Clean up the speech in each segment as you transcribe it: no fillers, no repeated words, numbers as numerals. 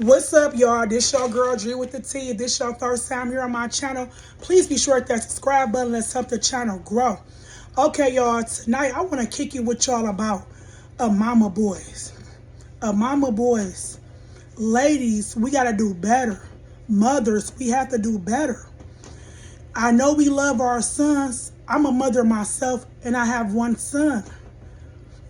What's up, y'all? This your girl Dre with the T. If this your first time here on my channel, please be sure to hit that subscribe button. Let's help the channel grow. Okay, y'all. Tonight I want to kick it with y'all about mama boys. Mama boys. Ladies, we got to do better. Mothers, we have to do better. I know we love our sons. I'm a mother myself, and I have one son.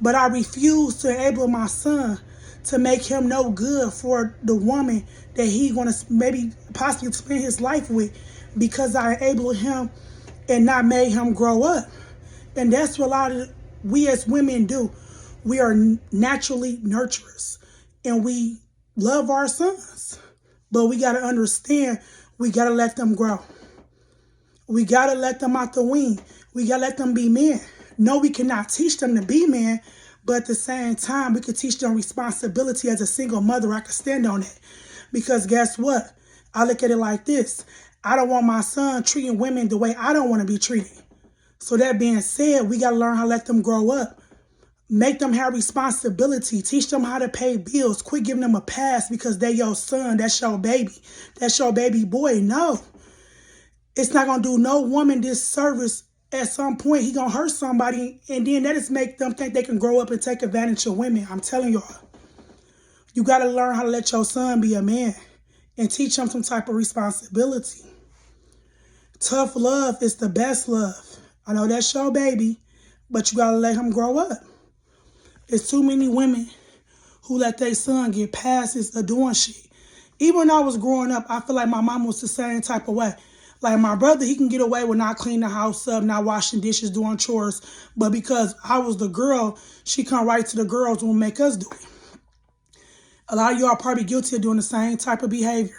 But I refuse to enable my son to make him no good for the woman that he gonna maybe possibly spend his life with, because I enabled him and not made him grow up. And that's what a lot of we as women do. We are naturally nurturers and we love our sons, but we gotta understand we gotta let them grow. We gotta let them out the wing. We gotta let them be men. No, we cannot teach them to be men, but at the same time, we could teach them responsibility. As a single mother, I could stand on that. Because guess what? I look at it like this. I don't want my son treating women the way I don't want to be treated. So that being said, we got to learn how to let them grow up. Make them have responsibility. Teach them how to pay bills. Quit giving them a pass because they your son. That's your baby. That's your baby boy. No. It's not going to do no woman this service. At some point, he gonna hurt somebody, and then that just make them think they can grow up and take advantage of women. I'm telling y'all, you gotta learn how to let your son be a man and teach him some type of responsibility. Tough love is the best love. I know that's your baby, but you gotta let him grow up. It's too many women who let their son get passes or doing shit. Even when I was growing up, I feel like my mom was the same type of way. Like my brother, he can get away with not cleaning the house up, not washing dishes, doing chores. But because I was the girl, she come right to the girls and make us do it. A lot of y'all are probably guilty of doing the same type of behavior.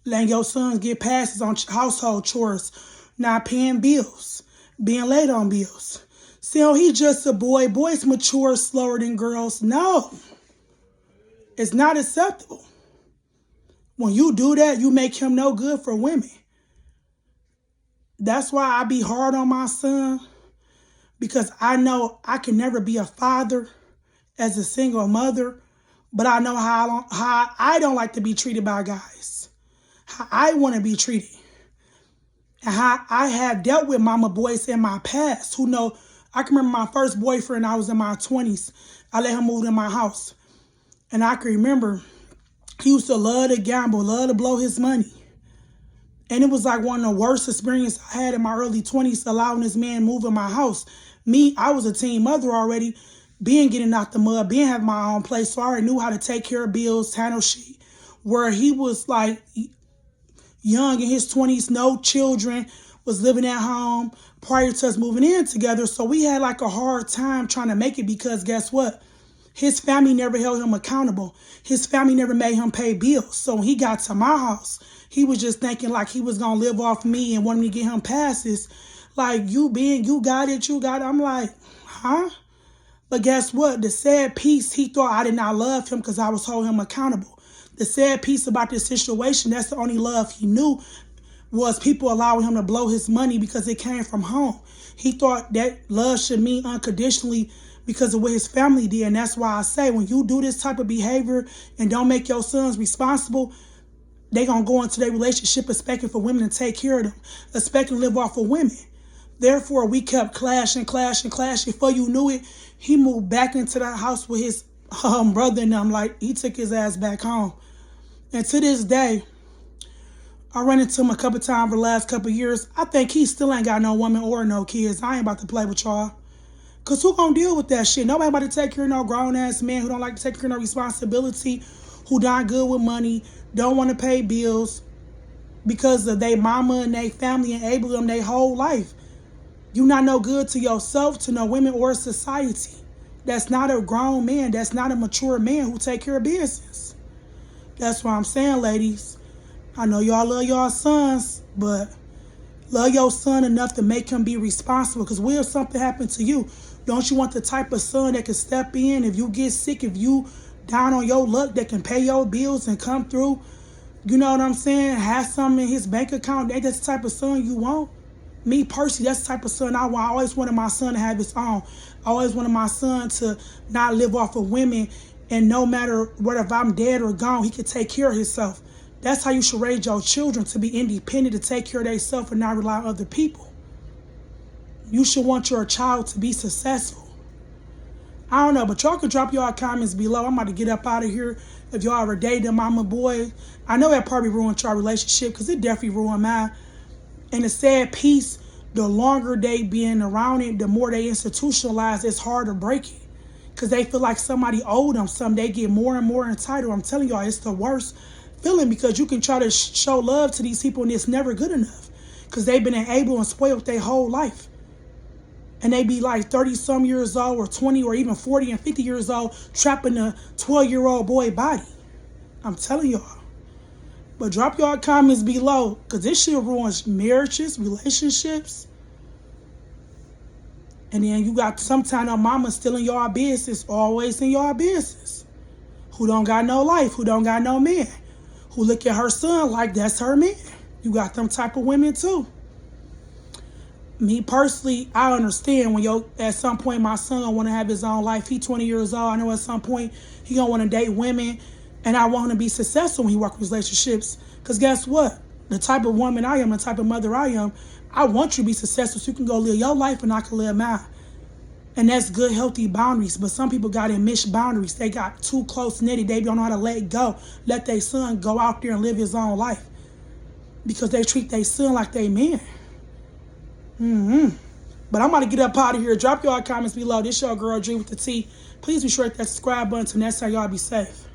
Letting your sons get passes on household chores, not paying bills, being late on bills. See, oh, he's just a boy. Boys mature slower than girls. No, it's not acceptable. When you do that, you make him no good for women. That's why I be hard on my son, because I know I can never be a father as a single mother, but I know how I don't like to be treated by guys, how I want to be treated, and how I have dealt with mama boys in my past who know. I can remember my first boyfriend. I was in my 20s. I let him move in my house, and I can remember he used to love to gamble, love to blow his money. And it was like one of the worst experiences I had in my early 20s, allowing this man move in my house. Me, I was a teen mother already, being getting out the mud, being having my own place. So I already knew how to take care of bills, handle shit. Where he was like young in his 20s, no children, was living at home prior to us moving in together. So we had like a hard time trying to make it, because guess what? His family never held him accountable. His family never made him pay bills. So when he got to my house, he was just thinking like he was going to live off me and wanted me to get him passes. Like, you got it. I'm like, huh? But guess what? The sad piece, he thought I did not love him because I was holding him accountable. The sad piece about this situation, that's the only love he knew, was people allowing him to blow his money because it came from home. He thought that love should mean unconditionally because of what his family did. And that's why I say, when you do this type of behavior and don't make your sons responsible, they going to go into their relationship expecting for women to take care of them, expecting to live off of women. Therefore, we kept clashing. Before you knew it, he moved back into that house with his brother and them. Like, he took his ass back home. And to this day, I run into him a couple times for the last couple years. I think he still ain't got no woman or no kids. I ain't about to play with y'all. Because who going to deal with that shit? Nobody about to take care of no grown-ass man who don't like to take care of no responsibility, who not good with money, don't want to pay bills because of their mama and their family enable them their whole life. You not no good to yourself, to no women or society. That's not a grown man. That's not a mature man who take care of business. That's what I'm saying, ladies. I know y'all love y'all sons, but love your son enough to make him be responsible. Because what if something happened to you? Don't you want the type of son that can step in if you get sick, if you down on your luck, that can pay your bills and come through? You know what I'm saying? Have something in his bank account. Ain't that the type of son you want? Me personally, that's the type of son I want. I always wanted my son to have his own. I always wanted my son to not live off of women And no matter what, if I'm dead or gone, he can take care of himself. That's how you should raise your children, to be independent, to take care of themselves and not rely on other people. You should want your child to be successful. I don't know, but y'all can drop your comments below. I'm about to get up out of here. If y'all ever dated a mama boy, I know that probably ruined your relationship, because it definitely ruined mine. And the sad piece, the longer they been around it, the more they institutionalize, it's hard to break it. Because they feel like somebody owed them something. They get more and more entitled. I'm telling y'all, it's the worst feeling, because you can try to show love to these people and it's never good enough. Because they've been enabled and spoiled their whole life. And they be like 30-some years old, or 20, or even 40 and 50 years old, trapped in a 12-year-old boy body. I'm telling y'all. But drop y'all comments below, because this shit ruins marriages, relationships. And then you got sometimes a mama still in y'all business, always in y'all business. Who don't got no life, who don't got no man. Who look at her son like that's her man. You got them type of women too. Me personally, I understand when at some point my son gonna want to have his own life. He 20 years old. I know at some point he gonna want to date women, and I want him to be successful when he works with relationships. Because guess what? The type of woman I am, the type of mother I am, I want you to be successful so you can go live your life and I can live mine. And that's good, healthy boundaries. But some people got enmeshed boundaries. They got too close knitted. They don't know how to let go. Let their son go out there and live his own life, because they treat their son like they man. But I'm about to get up out of here. Drop your comments below. This your girl, Dree with the T. Please be sure to hit that subscribe button. Till next time, y'all be safe.